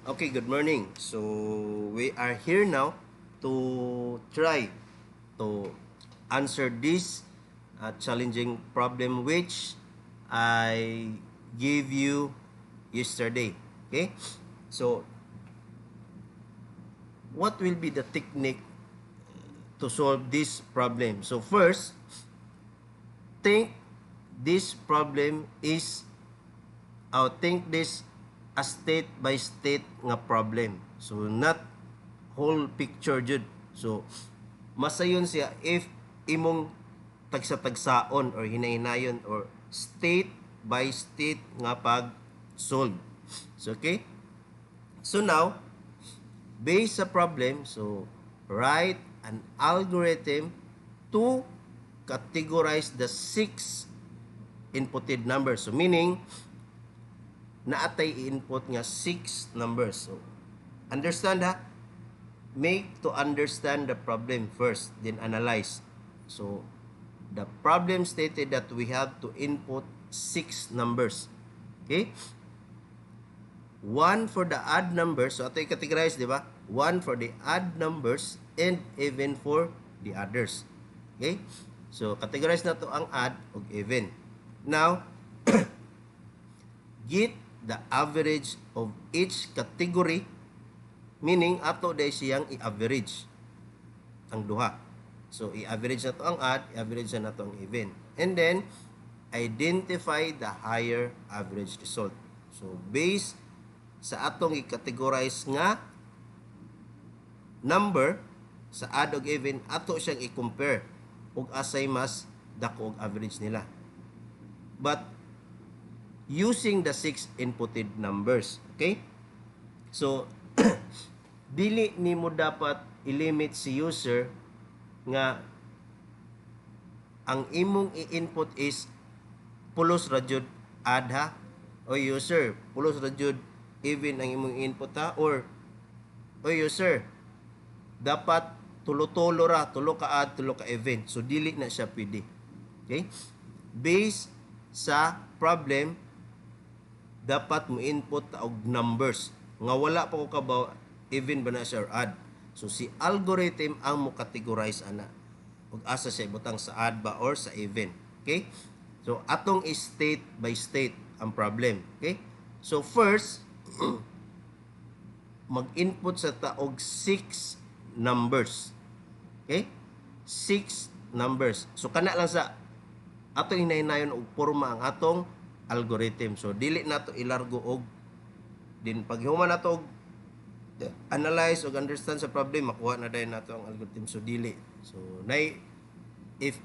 Okay, good morning. So we are here now to try to answer this challenging problem which I gave you yesterday. Okay? So what will be the technique to solve this problem? So first, think this problem is think this a state by state nga problem. So not whole picture jud. So masayon siya if imong tagsa-tagsaon or hinay-hinayon or state by state nga pag solve. So okay? So now, based sa problem, so write an algorithm to categorize the 6 inputted numbers. So meaning, naatay i-input nga 6 numbers. So, understand ha? Make to understand the problem first, then analyze. So, the problem stated that we have to input 6 numbers. Okay? 1 for the odd numbers. So, ito i-categorize, di ba? 1 for the odd numbers and even for the others. Okay? So, categorize na to ang odd o even. Now, get the average of each category, meaning ato day siyang i-average ang duha. So i-average na to ang odd, i-average na to ang even. And then identify the higher average result. So based sa atong i-categorize nga number sa odd ug even, ato siyang i-compare ug asay mas dako og average nila. But using the 6 inputted numbers. Okay? So, dili nimo dapat i-limit si user nga ang imong i-input is pulos ra jud add ha, o user pulos ra jud even ang imong input ha, or o user dapat tulo-tulo ra, tulo ka add, tulo ka even. So dili na siya pwede. Okay? Based sa problem, dapat mo input og numbers nga wala pa ko kabaw even ba na siya or add. So si algorithm ang mo categorize ana ug asa siya ibutang sa add ba or sa even. Okay? So atong is state by state ang problem. Okay? So first mag-input sa ta og 6 numbers. Okay? 6 numbers. So kana lang sa atong hinay-hinayon og porma ang atong algorithm. So dili nato ilargo og din paghuman nato og analyze og understand sa problem, makuha na dayon nato ang algorithm. So dili. So nay if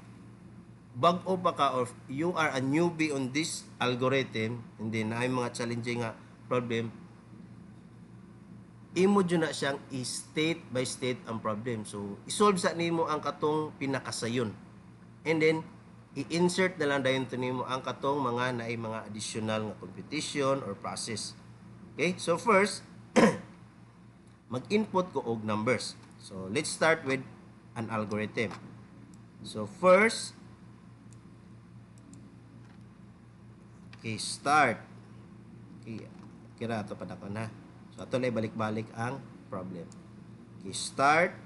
bag-o pa ka or you are a newbie on this algorithm and then naay mga challenging nga problem, imo dyan na siyang i-state by state ang problem. So isolve sa nimo ang katong pinakasayon. And then i-insert na lang dayon nimo ang katong mga naay mga additional nga competition or process. Okay? So first, mag-input ko og numbers. So let's start with an algorithm. So first, okay, start. Okay, kira ato padakon ha. So ato na balik-balik ang problem. Okay, start.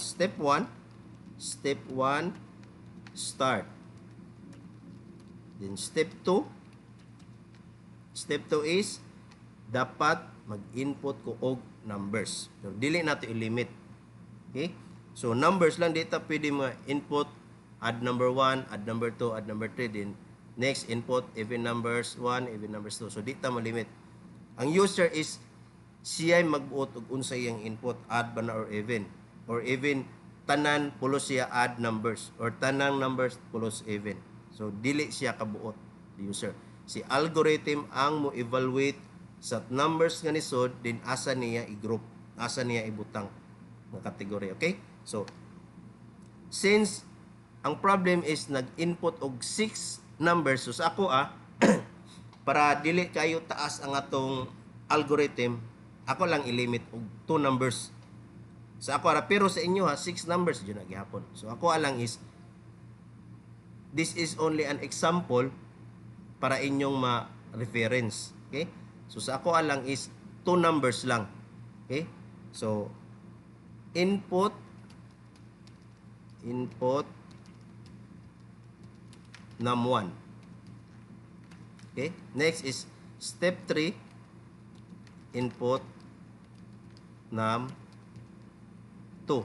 Step 1. Step 1, start. Then step 2. Step 2 is dapat mag-input ko og numbers. So dili nato i-limit. Okay? So numbers lang dito pwede mo input add number 1, add number 2, add number 3, then next input even numbers 1, even numbers 2. So dito mo limit. Ang user is siya magbuot og unsay yang input, add ba na or even. Or even tanan pulos siya add numbers or tanang numbers pulos even. So dili siya kabuot the user. Si algorithm ang mo evaluate sa numbers nga nisod din asa niya i-group, asa niya ibutang nga kategory. Okay? So since ang problem is nag-input og 6 numbers, so sa ako para dili kayo taas ang atong algorithm, ako lang i-limit og 2 numbers. Sa ako pero sa inyo 6 numbers dyan na gihapon. So ako lang is this is only an example para inyong ma-reference. Okay? So sa ako lang is two numbers lang. Okay? So, input num1. Okay? Next is step 3, input num2.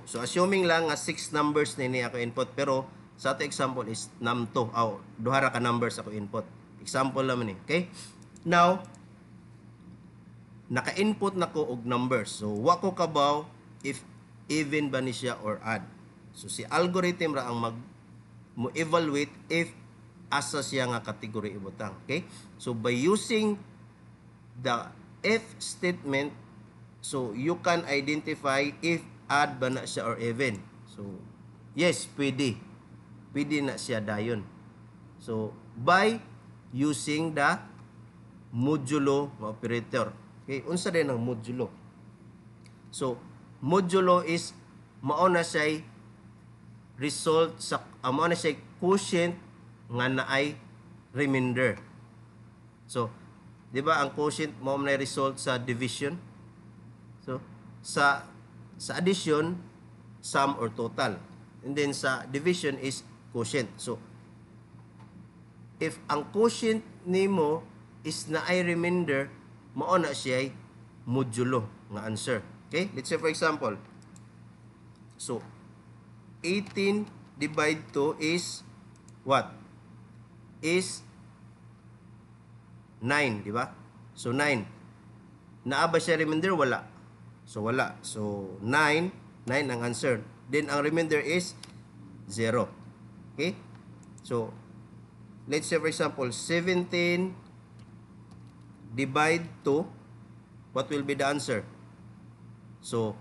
So, assuming lang nga 6 numbers na ako input, pero sa ato example is num2. Duha ra ka numbers ako input. Example naman eh. Okay? Now, naka-input na ko og numbers. So, wa ko kabaw if even ba ni siya or odd. So, si algorithm ra ang mo evaluate if asa siya nga category ibutang. Okay? So, by using the if statement, so you can identify if odd ba na siya or even. So, yes, pwede. Pwede na siya dayon. So, by using the modulo operator. Okay, unsa din ang modulo? So, modulo is mao na siya result sa mao na siya quotient nga naay remainder. So, di ba ang quotient mao na result sa division? So, sa addition, sum or total. And then sa division is quotient. So, if ang quotient nimo is naay remainder, mao na siya modulo nga answer. Okay? Let's say for example, so 18 divide 2 is what? Is 9, di ba? So 9. Naa ba siya remainder? Wala. So wala. So 9 ang answer. Then ang remainder is 0. Okay? So let's say for example 17 divide 2, what will be the answer? So,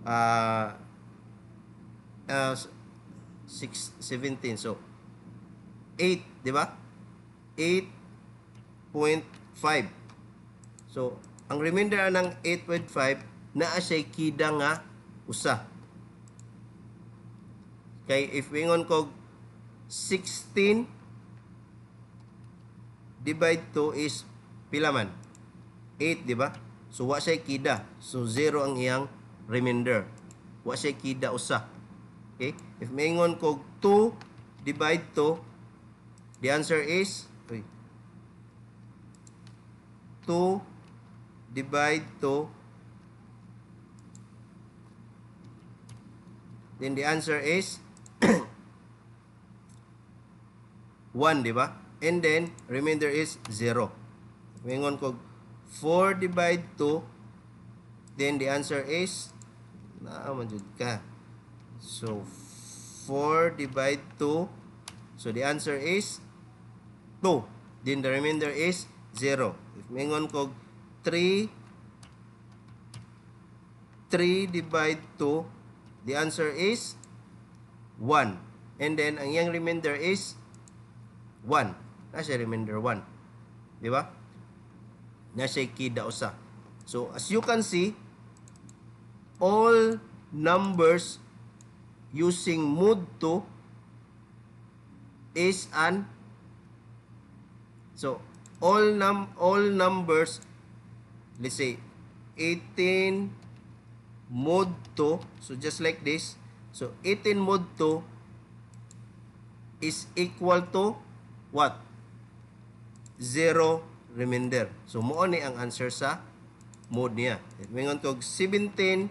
17. So, 8, di ba? 8.5. So, ang remainder ng 8.5, naa siya kida nga usa. Kay if wingon ko 16 divide 2 is pila man? 8, di ba? So, wa siya kida. So, 0 ang iyang remainder. Wa siya kida usa. Okay? If maingon ko 2 divide 2, the answer is 2 divide 2, then the answer is 1, di ba? And then, remainder is 0. Mingon ko 4 divide 2, then the answer is naamajud ka. So, 4 divide 2, so the answer is 2. Then the remainder is 0. If mingon ko 3 divide 2, the answer is 1. And then, ang iyang remainder is 1. Nasa remainder 1. Di ba? Nasa kida usa. So, as you can see, all numbers using mod 2 is an so all numbers, let's say 18 mod 2, so just like this. So 18 mod 2 is equal to what? 0 remainder. So mo ni ang answer sa mod niya. Mingon ko 17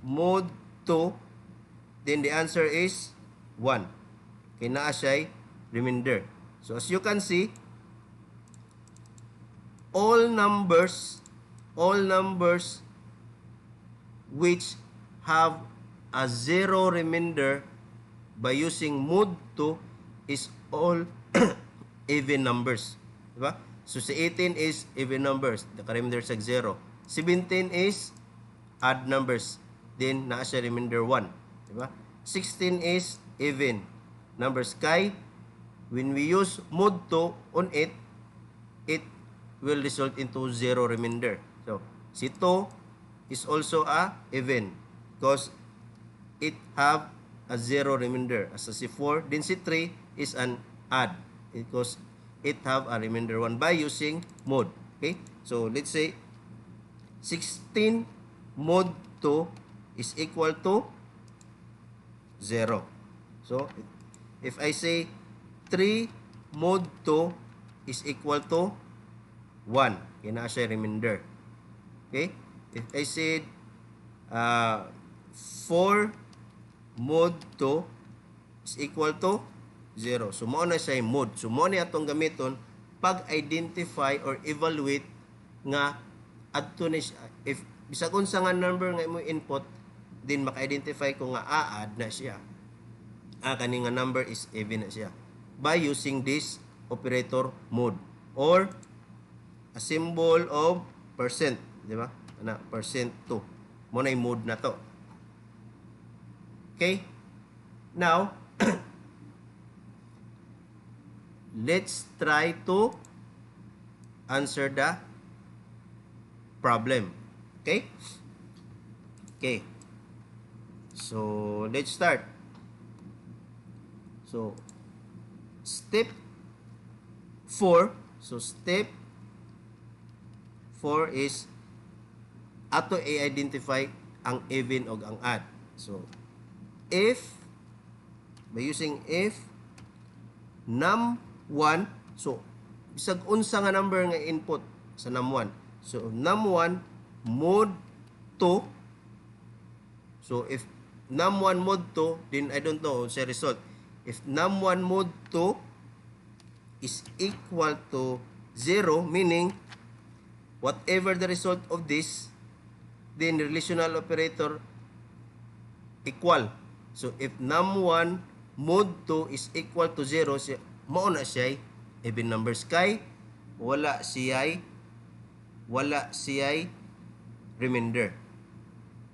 mod 2, then the answer is 1. Kay naa siya remainder. So as you can see, all numbers which have a 0 remainder by using mod 2 is all even numbers. Diba? So, si 18 is even numbers. The remainder is 0. 17 is odd numbers. Then, naa siya remainder 1. Diba? 16 is even numbers. Kay, when we use mod 2 on it, it will result into 0 remainder. So, si 2 is also a even because it have a 0 remainder. As si 4, then si 3 is an odd because it have a remainder 1 by using mod. Okay? So, let's say 16 mod 2 is equal to 0. So, if I say 3 mod 2 is equal to 1, kina siya remainder. Okay? If I said 4 mod 2 is equal to 0. So, mo na siya mod. So, mo na itong gamiton pag-identify or evaluate nga adto na siya. If bisag unsa nga number nga imo input, then maka-identify ko nga add na siya. Kani nga number is even na siya by using this operator mode or a symbol of percent, di ba? Ana, percent 2. Mo na mode na to. Okay? Now, let's try to answer the problem. Okay? Okay. So, let's start. So, step 4. So, step 4 is ato i-identify ang even o ang odd. So, if, by using if, num1, so, bisag unsa nga number nga input sa num1. So, num1 mod 2. So, if num1 mod 2, then I don't know sa result. If num1 mod 2 is equal to 0, meaning whatever the result of this, then relational operator equal. So, if num1 mod 2 is equal to 0, mao na siya even numbers kay wala siya remainder.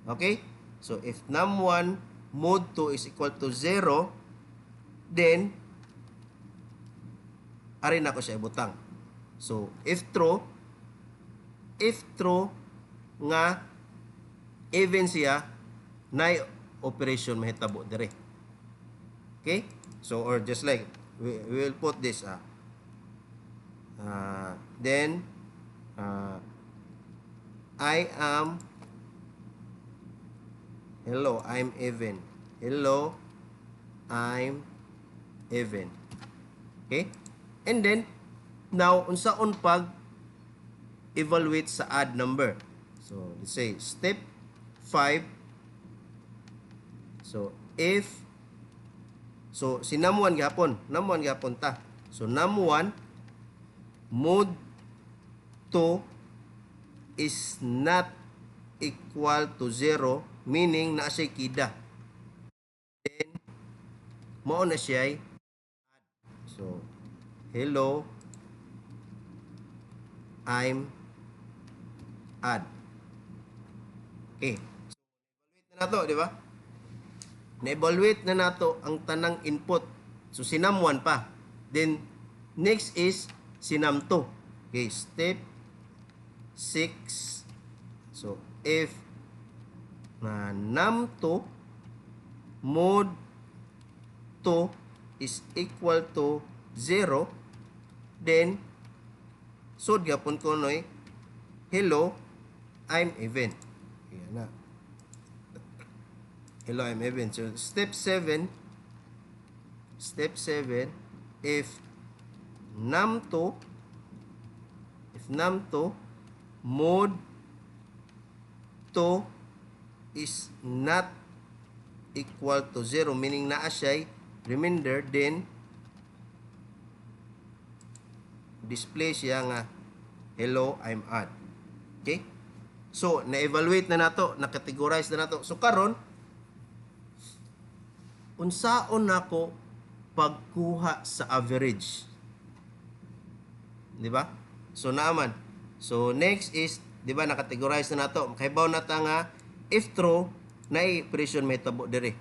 Okay? So, if num1 mod 2 is equal to 0, then ari na ko siya ibutang. So, if true nga even siya, na operation mahitabo dire. Okay? So, or just like, we will put this, then, I am, hello, I'm even. Hello, I'm even. Okay? And then, now, unsaon pag evaluate sa odd number. So, let's say, step 5. So, if, so, si num1 gapon ta. So, num1 mod 2 is not equal to 0, meaning na siya kida. Then, mao na siya add. So, hello, I'm add. Okay. So, na nato, di ba? Na-evaluate na nato ang tanang input. So, sinam1 pa. Then, next is sinam2. Okay, step 6. So, if na num2 mod 2 is equal to 0, then, sud gapon ko noy, hello, I'm even. Ayan na. Hello, I'm even. So, step 7, if num2 mod 2 is not equal to 0, meaning naa siya remainder, then display siya nga hello, I'm odd. Okay? So, na-evaluate na nato, na-categorize na nato. So, karon unsaon nako pagkuha sa average. Di ba? So, naaman. So, next is, di ba, na-categorize na nato. Kaibaw na ta nga, if true, na operation may tabo dire.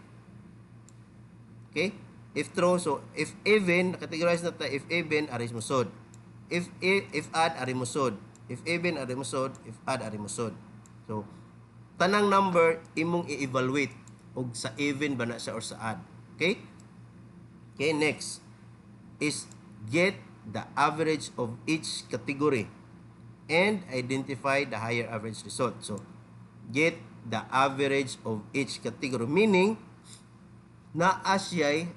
Okay? If true, so, if even, na-categorize na ta, if even, aris musod. If add, ari musod. If even, ari musod. If add, ari musod. So, tanang number, imong i-evaluate og sa even ba na siya or sa add. Okay? Okay, next is get the average of each category and identify the higher average result. So, get the average of each category. Meaning, naa siya'y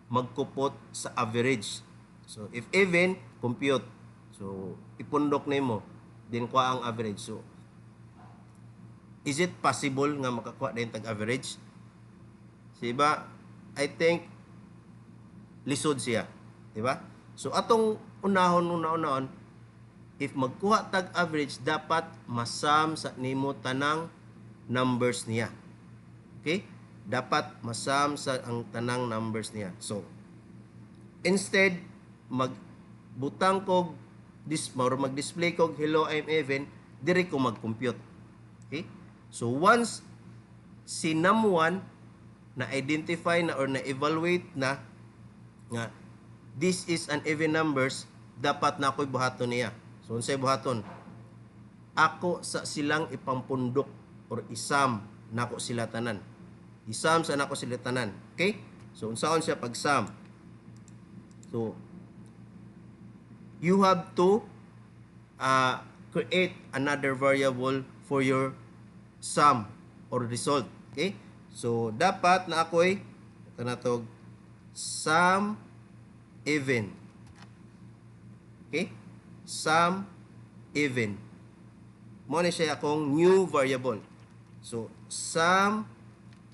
magkupot sa average. So, if even, compute. So, ipundok nimo din kuha ang average. So, is it possible nga makakuha din tag-average? Diba? I think, lisod siya. Diba? So, atong unahon, if magkuha tag-average, dapat masam sa nimo tanang numbers niya. Okay? Dapat masam sa ang tanang numbers niya. So, instead, magbutang kog mag-display kog hello, I'm Evan, dire ko mag-compute. Okay? So, once si num1 na-identify na or na-evaluate na nga this is an even numbers, dapat na ako'y buhaton niya. So, unsay buhaton? Ako sa silang ipampundok or isam nako sila tanan. Isam sa nako sila tanan. Okay? So, unsaon siya pag-sum? So, you have to create another variable for your sum or result. Okay? So, dapat na ako'y tanatog sum even. Okay? Sum even. Mo ni siya akong new variable. So, sum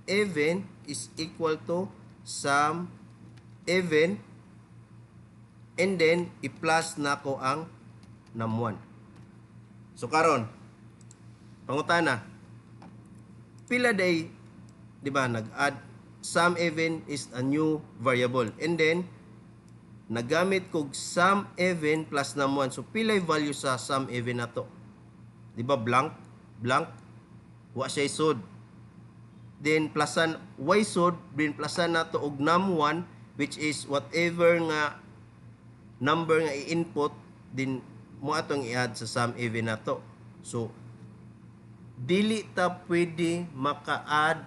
even is equal to sum even, and then i-plus na ko ang num1. So karon, pangutana, pila day, di ba, nag-add sum even is a new variable, and then nagamit kog sum even plus num1. So pilay value sa sum even nato? Di ba blank, wa siya sud. Then plusan y sud, then plusan nato og num1, which is whatever nga number nga i-input, din mo atong i-add sa sum even nato. So, dili ta pwede maka-add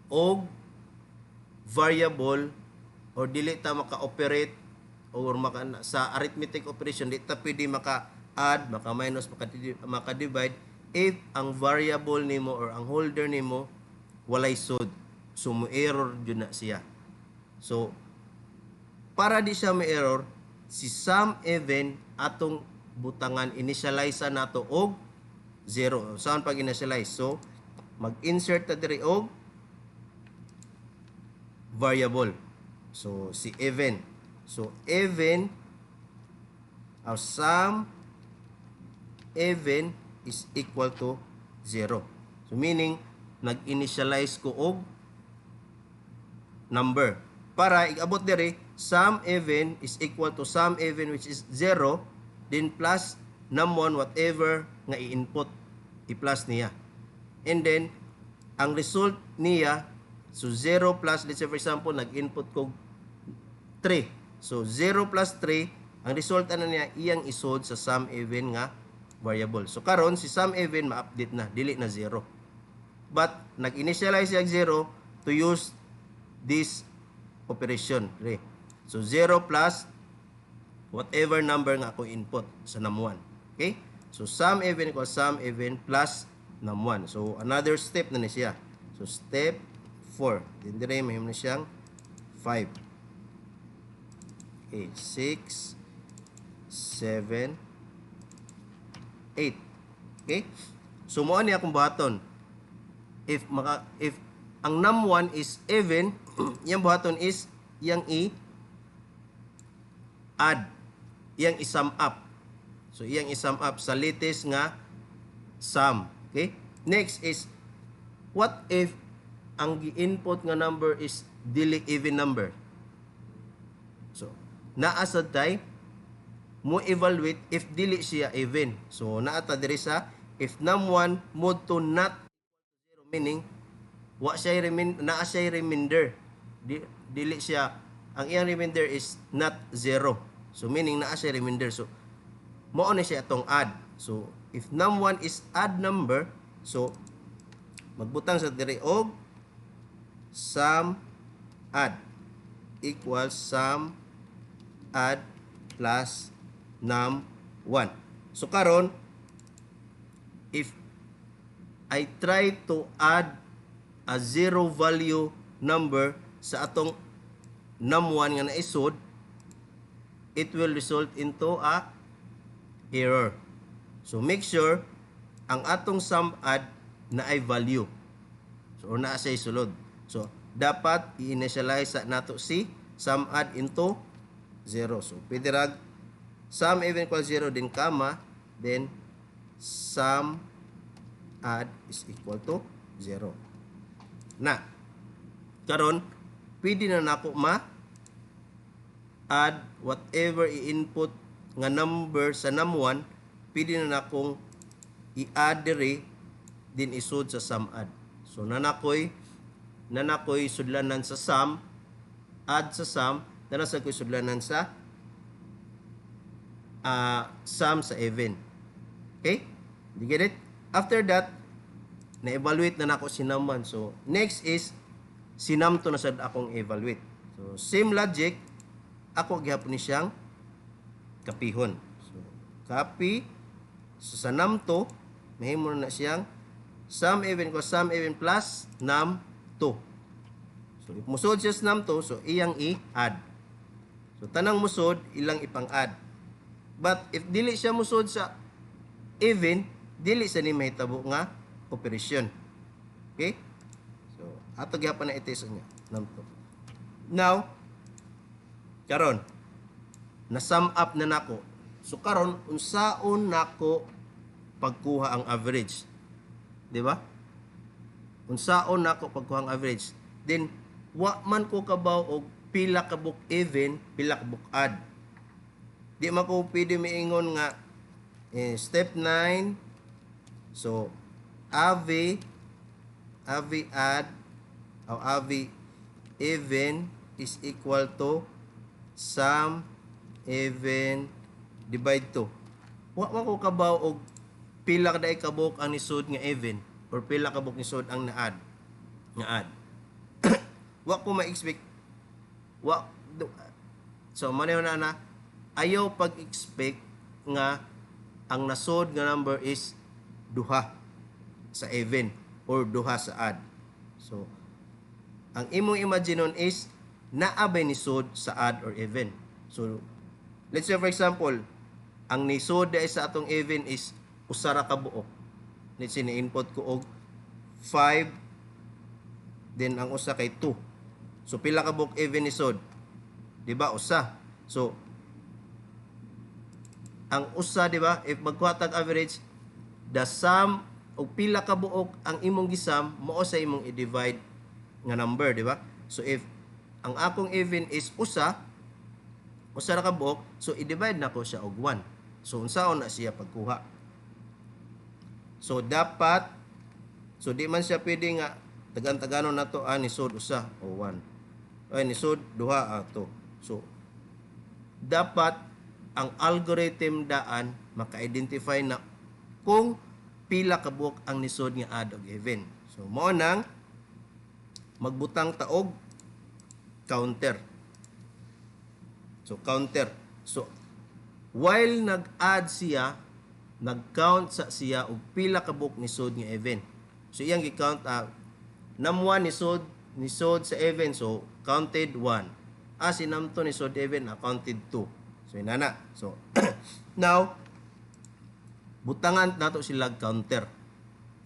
og variable or dili ta maka-operate or sa arithmetic operation, dili ta pwede maka-add, maka-minus, maka-divide if ang variable nimo or ang holder nimo walay sud. So, mo error jud na siya. So, para di siya may error, si sum even atong butangan initialize nato og 0. Saan pag initialize? So, mag-insert ta diri og variable. So, si even. So, even our sum even is equal to 0. So, meaning, nag-initialize ko og number. Para igabot diri, sum even is equal to sum even which is 0, then plus num1 whatever nga i-input, i-plus niya. And then, ang result niya, so 0 plus, let's say for example, nag-input ko 3. So 0 plus 3, ang result na niya, iyang isod sa sum even nga variable. So karon si sum even ma-update na, dili na 0. But, nag-initialize siya 0 to use this operation. So, 0 plus whatever number nga ako input sa num1. Okay? So, sum even equals sum even plus num1. So, another step na siya. So, step 4. Dindire, mahim na siyang 5. Okay, 6, 7, 8. Okay? So, mo ni akong buhaton. If ang num1 is even, yung buhaton is yang i-add, yang i-sum up. So, yang i-sum up sa latest nga sum. Okay? Next is, what if ang gi-input nga number is dili even number? So, naasad tay, mo evaluate if dili siya even. So, naata diri sa, if num1 mode to not zero, meaning, naa siya remainder. Dili siya, ang iyang remainder is not 0. So, meaning naa siya remainder. So, mao na siya itong add. So, if num1 is odd number, so, magbutang sa diri og sum add equals sum add plus num1. 1. So karon, if I try to add a zero value number sa atong num1 nga naisod, it will result into a error. So make sure ang atong sum add na ay value. So or naa siya sulod. So dapat i-initialize nato si sum add into 0. So pwede rag sum even equal 0 din comma, then sum add is equal to 0. Na karon pwede na nako add whatever i-input nga number sa num1, pwede na nakong i-add diri din isud sa sum add. So nanakoy sudlanan sa sum, add sa sum, nanasa koy sudlanan sa sum sa even. Okay? You get it? After that, na-evaluate na nako si num1. So next is si num2 na sad akong evaluate. So same logic, ako gihapon ni siyang kapihon. So copy. So sa num2, mahimo na siyang sum even ko sum even plus num2. So if musod siya sa num2, so iyang i-add. So tanang musod, ilang ipang-add. But if dili siya musod sa even, dili sa ni mahitabo nga operasyon. Okay? So ato gihapon na i-test niya num2. Now, karon na sum up na nako. So karon unsaon nako pagkuha ang average? Di ba? Unsaon nako pagkuha ang average? Then wa man ko kabaw og pila ka book even, pila ka book odd. Di man ko pwede miingon nga step 9. So AV odd o AV even is equal to sum even divide 2. Wa man ko kabaw og pila ka daay kabuk ang nisud nga even or pila ka buk nisud ang na-add. Wa ko ma-expect. So maneho na ayaw pag-expect nga ang nasod nga number is duha sa even or duha sa add. So ang imong imaginon is naabay nisod sa add or even. So let's say for example, ang nisod dai sa atong even is usa ra ka buok. Let's say ni-input ko og 5, then ang usa kay 2. So pila ka buok even nisod? Di ba usa? So ang usa, di ba, if magkuha tag average, the sum og pila ka buok ang imong gisum mao sa imong i-divide nga number, di ba? So if ang akong even is usa ra ka buok, so i-divide nako siya og 1. So unsaon na siya pagkuha? So dapat, so di man siya pwede nga tagan-taganon nato nisod usa o 1. Ay nisod duha ato. So dapat ang algorithm daan maka-identify na kung pila ka buok ang nisod nga add og even. So mao nang magbutang taog counter. So counter. So while nag-add siya, nag-count sa siya og pila ka buok nisod nga even. So iyang gi-count num1 nisod sa even, so counted 1. Si num2 nisod even, counted 2. So inana. So now butangan nato sila counter.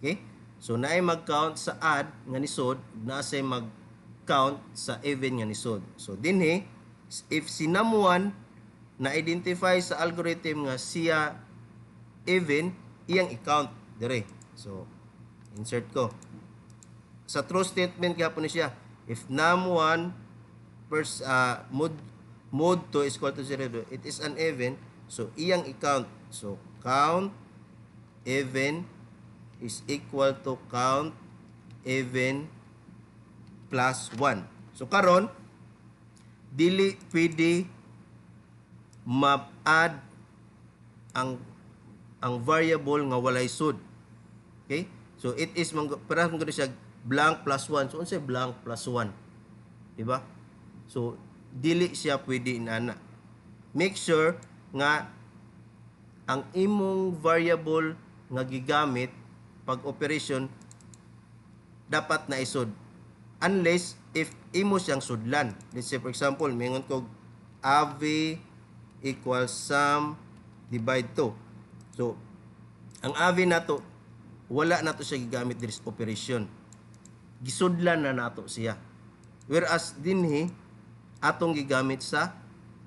Okay? So naay mag-count sa add nga nisod, naa say mag-count sa even nga nisod. So dinhi if si num1 na-identify sa algorithm nga siya even, iyang i-count dire. So insert ko. Sa true statement gyapon ni siya. If num1 mod 2 is equal to 0, it is an even, so iyang i-count. So count even is equal to count even plus 1. So karon dili pwede ma-add ang variable nga walay sud. Okay? So it is para mo siya blank plus 1. So unsay blank plus 1? Di ba? So dili siya pwede inana. Make sure nga ang imong variable nga gigamit pag operation dapat na isod unless if imo siyang sudlan. Let's say for example, mingon ko AV equals sum divide 2. So ang AV nato wala nato siya gigamit diri sa operation. Gisudlan na nato siya. Whereas dinhi atong gigamit sa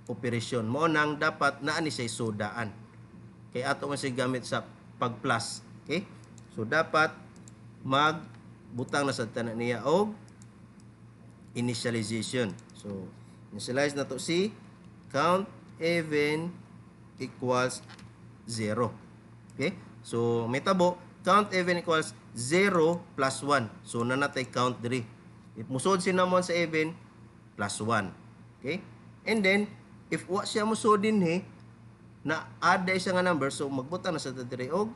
operation. Mao nang dapat naa ni siya sudaan. Kay ato man siya gamit sa pag-plus. Okay? So dapat magbutang na sa tanan niya og initialization. So initialize na to si count even equals 0. Okay? So may tabo count even equals 0 plus 1. So na natay count diri. If musod sinamon sa even plus 1. Okay? And then if wa siya musod dinhi na add siya nga number, so magbutang na sa diri og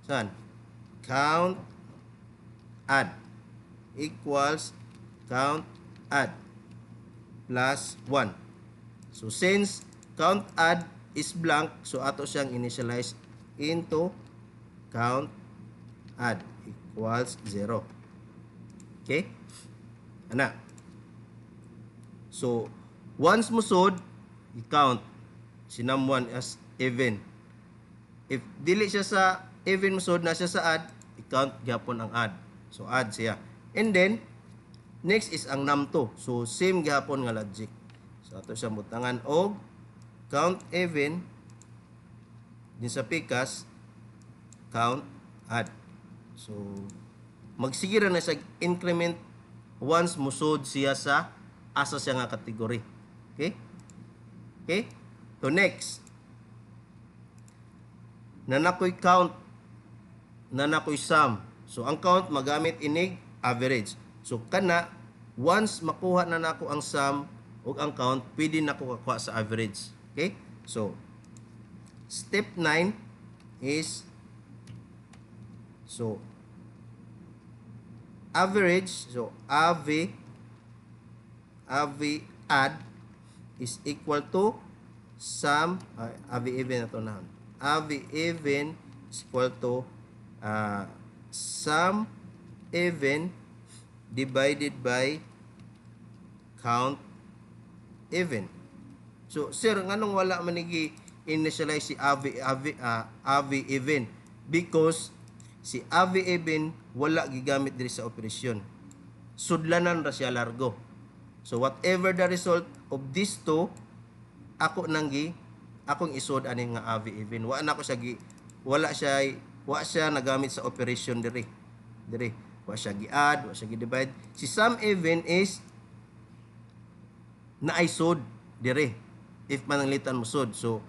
saan? Count add equals count add plus 1. So since count add is blank, so ato siyang initialize into count add equals 0. Okay? Ana. So once musod, i-count si num1 as even. If dili siya sa even musod na siya sa add, i-count gyapon ang add. So add siya. And then next is ang num2. So same gyapon nga logic. So ato siya butangan og count even din sa pikas count add. So magsigira na siya increment once musod siya sa asa siya nga category. Okay? Okay? So next, nanakoy count, nanakoy sum. So ang count magamit inig average. So kana once makuha na nako ang sum ug ang count, pwede nako kakuha sa average. Okay? So step 9 is so average, so AV add is equal to sum AV even na to na. AV even is equal to sum even divided by count even. So sir, nganong wala man nigi initialize si AV even? Because si AV even wala gigamit diri sa operasyon. Sudlanan ra siya largo. So whatever the result of these two, akong isod ani nga AV even. Wala siya nagamit sa operation diri. Wa siya gi-add, wa siya gi-divide. Si sum even is naisod diri if mananglitan mo sod. So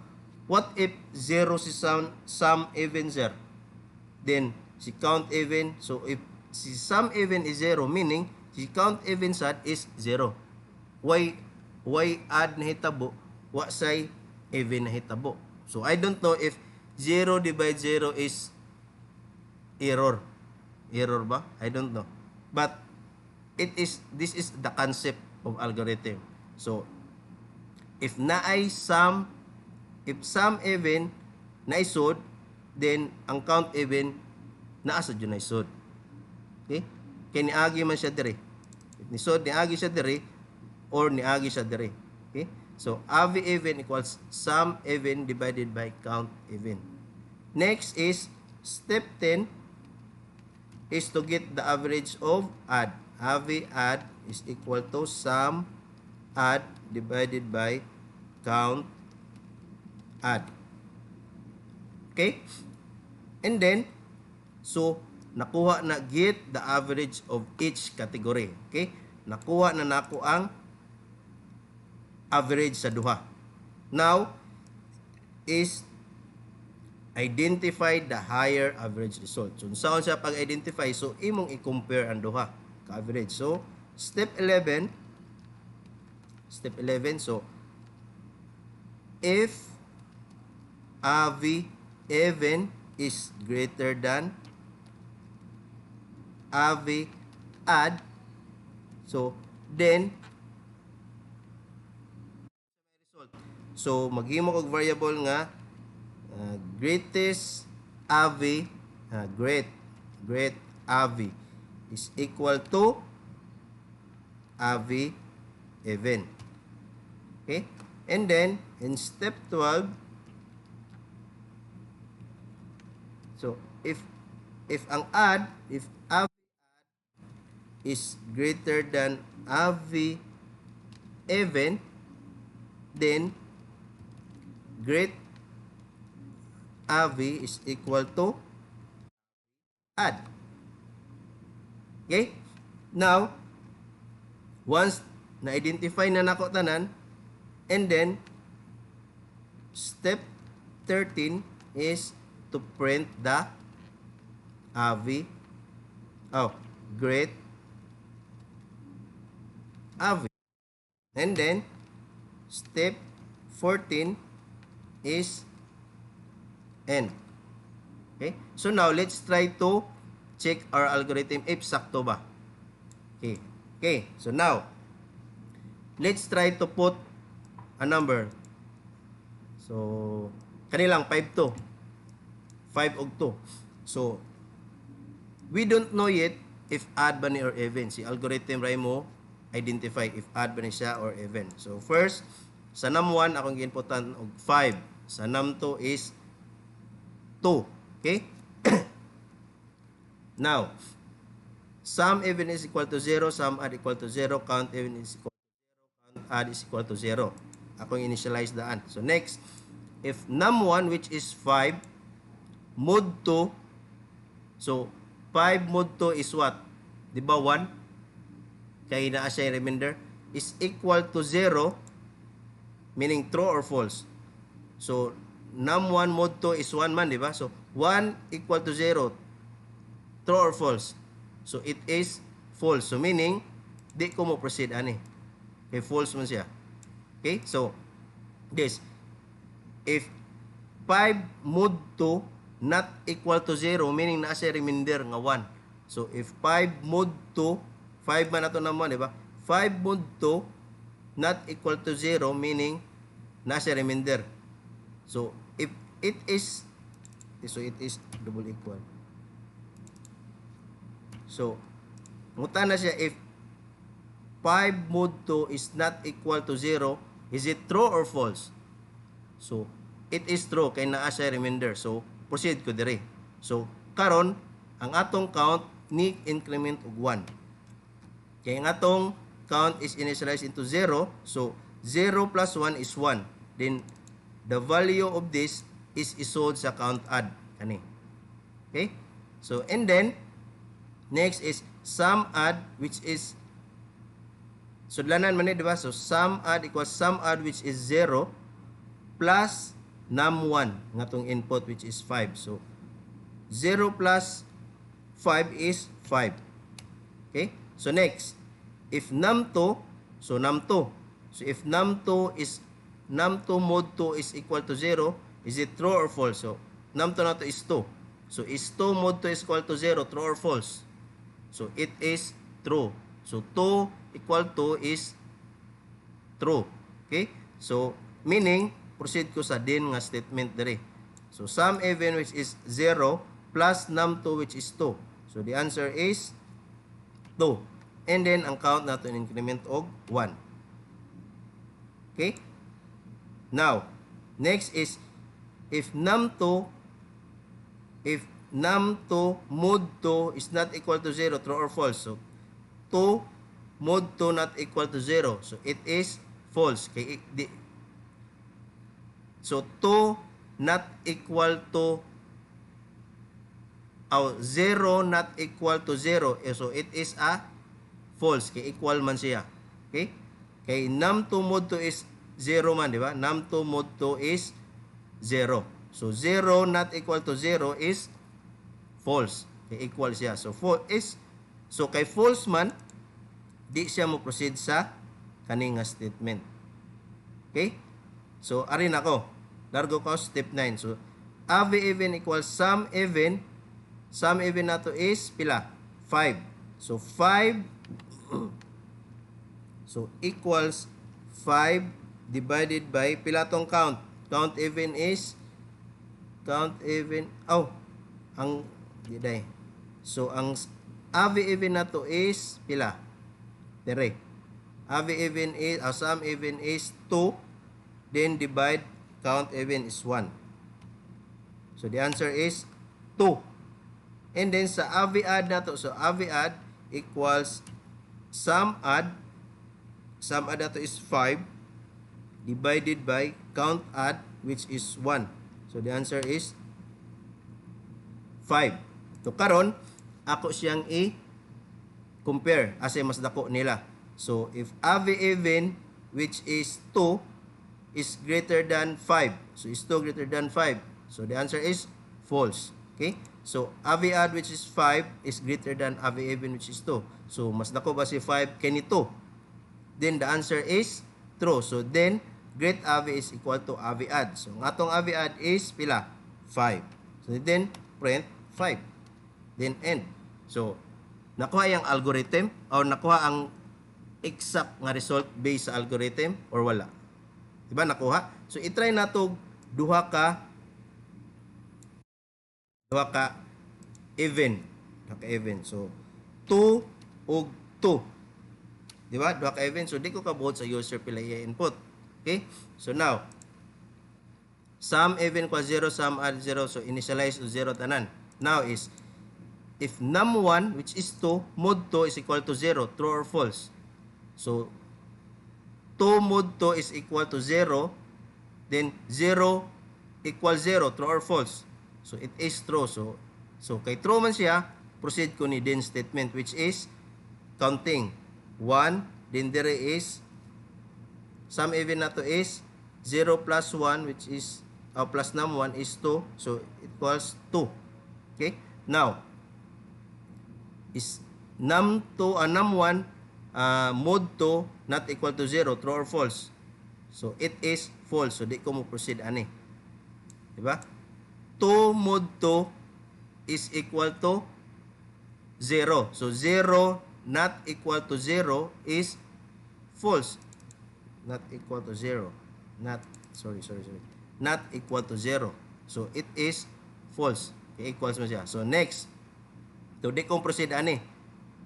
what if 0 si sum even, sir? Then si count even, so if si sum even is 0, meaning si count even sad is 0. Why add na hitabo, wa say even na hitabo. So I don't know if 0 divide 0 is error ba? I don't know, but this is the concept of algorithm. So if sum even naisod, then ang count even naasa dyan naisod. Okay? Kaya niagi man siya diri. If nisod niagi siya diri or niagi siya diri. Okay? So AV even equals sum even divided by count even. Next is step 10 is to get the average of add. AV add is equal to sum add divided by count add. Okay? And then, so, nakuha na get the average of each category. Okay? Nakuha na nako ang average sa duha. Now, is identify the higher average result. So, saan siya pag-identify? So, imong i-compare ang duha ka-average. So, step 11, so, if AV even is greater than AV add, so, then, so, maghimo kog variable nga greatest AVI, great AVI is equal to AVI even. Okay? And then, in step 12, so if AVI is greater than AVI even, then great AVI is equal to add. Okay? Now, once na-identify na nako tanan, and then, step 13 is to print the AVI, great AVI. And then, step 14 is end. Okay? So now, let's try to check our algorithm if sakto ba. Okay. Okay. So now, let's try to put a number. So, kanilang 5 to. 5 og 2. So, we don't know yet if odd ba ni or even. Si algorithm ray mo identify if odd ba ni siya or even. So, first, sa num 1, akong ginputan og 5. Sa num 2 is 2. Okay? Now, sum even is equal to 0, sum odd equal to 0, count even is equal to 0, count odd is equal to 0. Akong initialize daan. So, next, if num1, which is 5, mod 2, so, 5 mod 2 is what? Di ba 1? Kaya naa siya yung remainder, is equal to 0, meaning true or false. So, num1 mod 2 is 1 man, di ba? So, 1 equal to 0, true or false? So, it is false. So, meaning, di ko mo proceed, ani. Okay, false man siya. Okay, so, this, if 5 mod 2 not equal to 0, meaning na siya remainder nga 1. So, if 5 mod 2, 5 man ato naman, di ba? 5 mod 2 not equal to 0, meaning na siya remainder. So, if it is, so it is double equal. So, muta na siya, if 5 mod 2 is not equal to 0, is it true or false? So, it is true, kay naa siya remainder. So, proceed ko dire. So, karon ang atong count ni increment og 1. Kay ang atong count is initialized into 0. So, 0 plus 1 is 1. Then, the value of this is isod sa count add. Kani. Okay? So, and then, next is sum add, which is, sudlanan man di ba? So, sum add equals sum add, which is 0, plus num1, nga tong input, which is 5. So, 0 plus 5 is 5. Okay? So, next, if num2, so num2. So, if num2 mod 2 is equal to 0, is it true or false? So, num2 na to is 2. So, is 2 mod 2 is equal to 0, true or false? So, it is true. So, 2 equal to is true. Okay? So, meaning, proceed ko sa din nga statement dere. So, sum even, which is 0, plus num2, which is 2. So, the answer is 2. And then, ang count nato in increment og 1. Okay? Now, next is, if num2 mod 2 is not equal to 0, true or false? So, 2 mod 2 not equal to 0. So, it is false. Okay? So, 2 not equal to 0 not equal to 0. So, it is a false. Kaya equal man siya. Okay? Kay num2 mod 2 is 0 man, di ba? Num2 mod 2 is 0. So, 0 not equal to 0 is false. Kaya equal siya. So, kay false man, di siya mo proceed sa kaning nga statement. Okay? So, arin ako. Largo ko step 9. So, AVI even equals sum even. Sum even nato is pila? 5. So, 5 so, equals 5 divided by pila tong count. Count even is count even, oh, ang, diday. So, ang AV even na to is, pila? 3. AV even is, sum even is 2, then divide, count even is 1. So, the answer is 2. And then, sa AV add na to, so AV add equals sum add na to is 5, divided by count add, which is 1. So, the answer is 5. So, karon ako siyang i-compare asay mas dako nila. So, if AV even, which is 2, is greater than 5. So, is 2 greater than 5. So, the answer is false. Okay? So, AV add, which is 5, is greater than AV even, which is 2. So, mas dako ba si 5 kani 2? Then, the answer is true. So, then, great AV is equal to AV add. So, ang atong AV add is pila? 5. So, then, print 5. Then, end. So, nakuha yung algorithm or nakuha ang exact nga result based sa algorithm or wala. Diba? Nakuha. So, itry na to duha ka even. So, 2 ug 2. Diba? Duha ka even. So, di ko kabuot sa user pila i-input. Okay? So, now, sum even equals 0, sum add 0. So, initialize to 0 tanan. Now is, if num1, which is 2, mod 2 is equal to 0, true or false? So, 2 mod 2 is equal to 0, then 0 equals 0, true or false? So, it is true. So kay true man siya, proceed ko ni then statement, which is counting 1, then there is sum even na to is 0 plus 1, which is plus num1 is 2, so it equals 2. Okay? Now, is num1 mod 2 not equal to 0, true or false? So, it is false. So, di ko mo proceed ani. Diba? 2 mod 2 is equal to 0. So, 0 not equal to 0 is false. Not equal to 0. Not equal to 0. So, it is false. Okay, equals mo siya. So, next. So, di ko proceed ani.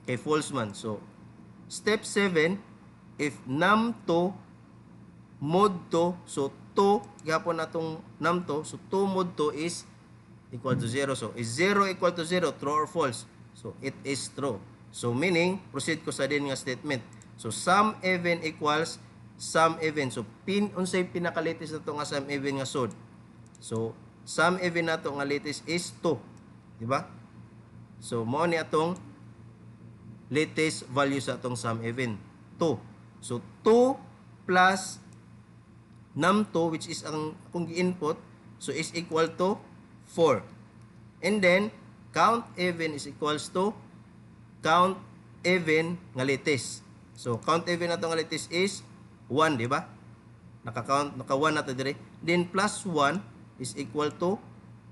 Kay false man. So, step 7, if num2 mod 2, so 2, gapon natong num2, so 2 mod 2 is equal to 0. So, is 0 equal to 0, true or false? So, it is true. So, meaning, proceed ko sa din nga statement. So, sum even equals sum even. So, unsay pinakalitis na to nga sum even nga sod. So, sum even na to nga litis is 2. Diba? So, mo ni atong latest value sa atong sum even, 2. So, 2 plus num2, which is ang kung gi-input, so is equal to 4. And then, count even is equals to count even nga latest. So, count even na itong nga latest is 1, di ba? Naka-1 na ito dire. Then, plus 1 is equal to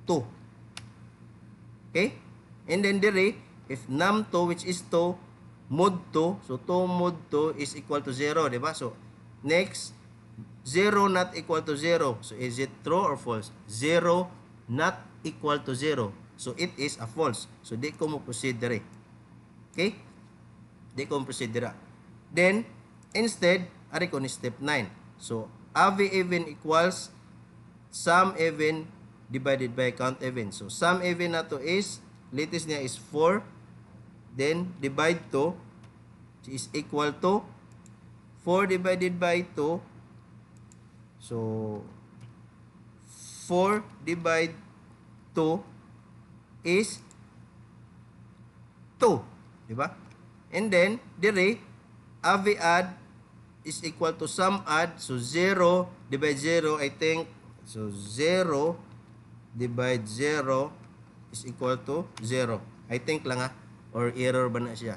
2. Okay? And then, dire, if num2, which is 2, mod 2, so 2 mod 2 is equal to 0, di ba? So, next, 0 not equal to 0. So, is it true or false? 0 not equal to 0. So, it is a false. So, di ko mo proceed dire. Okay? Di ko mo proceed dire. Then, instead, ari ko ni step 9. So, AV even equals sum even divided by count even. So, sum even na to is, latest niya is 4. Then, divide to, which is equal to 4 divided by 2. So, 4 divide 2 is 2. Diba? And then, dire, AV add is equal to sum add. So, 0 divide 0, I think. So, 0 divide 0 is equal to 0. I think lang ha. Or error ba na siya?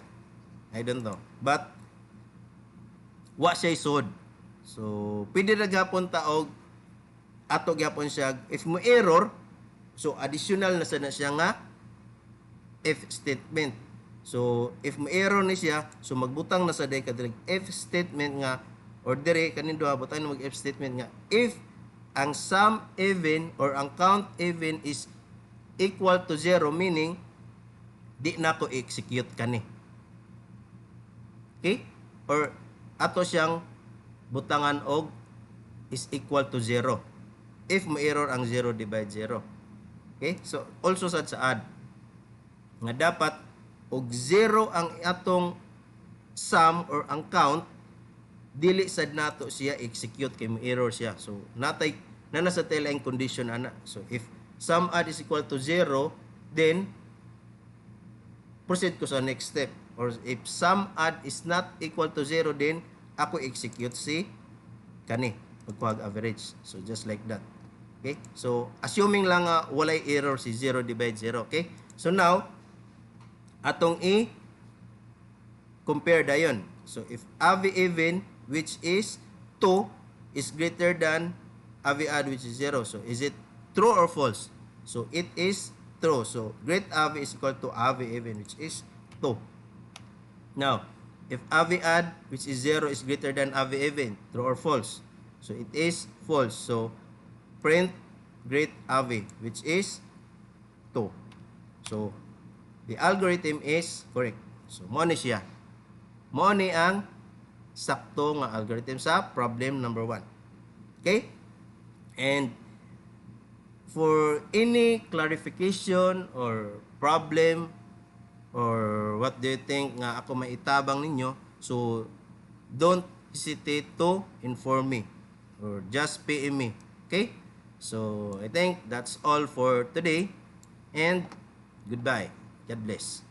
I don't know. But, wa siya isod. So, pwede na gapon taog ato gapon siya. If mo error, so additional na sana siya nga if statement. So, if mo error ni siya, so magbutang na sa day kadrig if statement nga or dire kanin duha butang na mag if statement nga if ang sum even or ang count even is equal to 0, meaning di na ko execute kani. Okay? Or ato siyang butangan og is equal to 0 if mo error ang 0 divide 0. Okay? So also sad sa add nga dapat og 0 ang atong sum or ang count, dili sad nato siya execute kay mo error siya. So natay nasa tail-end condition ana. So if sum add is equal to 0, then proceed ko sa next step. Or if sum add is not equal to 0, then ako execute si kani magkuhag average. So just like that. Okay? So assuming lang walay error si 0 divide 0. Okay? So now atong compare dayon. So if AV even which is 2 is greater than AV odd which is 0. So is it true or false? So it is true. So great AV is equal to AV even which is 2. Now, if AV odd which is 0 is greater than AV even, true or false? So it is false. So print great AV which is 2. So the algorithm is correct. So mo ni siya. Mo ni ang sakto nga algorithm sa problem number 1. Okay? And for any clarification or problem or what do you think nga ako maitabang ninyo, so don't hesitate to inform me or just PM me. Okay? So I think that's all for today and goodbye. God bless.